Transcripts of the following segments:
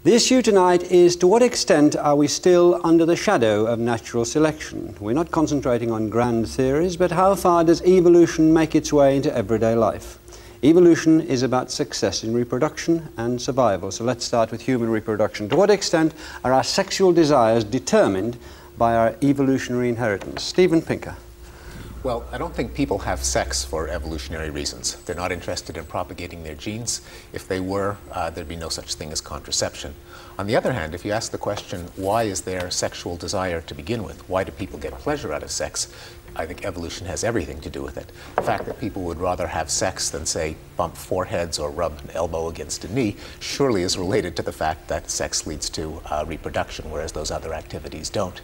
The issue tonight is, to what extent are we still under the shadow of natural selection? We're not concentrating on grand theories, but how far does evolution make its way into everyday life? Evolution is about success in reproduction and survival. So let's start with human reproduction. To what extent are our sexual desires determined by our evolutionary inheritance? Stephen Pinker. Well, I don't think people have sex for evolutionary reasons. They're not interested in propagating their genes. If they were, there'd be no such thing as contraception. On the other hand, if you ask the question, why is there sexual desire to begin with? Why do people get pleasure out of sex? I think evolution has everything to do with it. The fact that people would rather have sex than, say, bump foreheads or rub an elbow against a knee surely is related to the fact that sex leads to reproduction, whereas those other activities don't.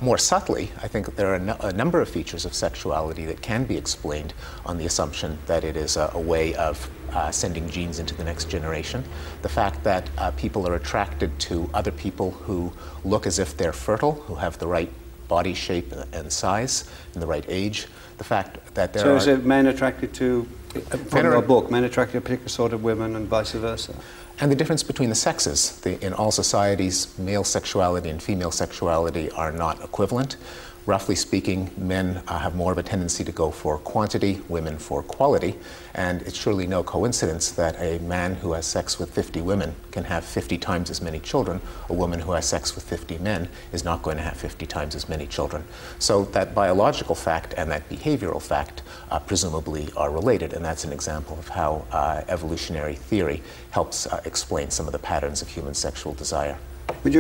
More subtly, I think there are a number of features of sexuality that can be explained on the assumption that it is a way of sending genes into the next generation. The fact that people are attracted to other people who look as if they're fertile, who have the right body shape and size and the right age. The fact that there are... So is it men attracted to, from your book, men attracted to particular sort of women and vice versa? And the difference between the sexes. In all societies, male sexuality and female sexuality are not equivalent. Roughly speaking, men have more of a tendency to go for quantity, women for quality, and it's surely no coincidence that a man who has sex with 50 women can have 50 times as many children. A woman who has sex with 50 men is not going to have 50 times as many children. So that biological fact and that behavioral fact presumably are related, and that's an example of how evolutionary theory helps explain some of the patterns of human sexual desire. Would you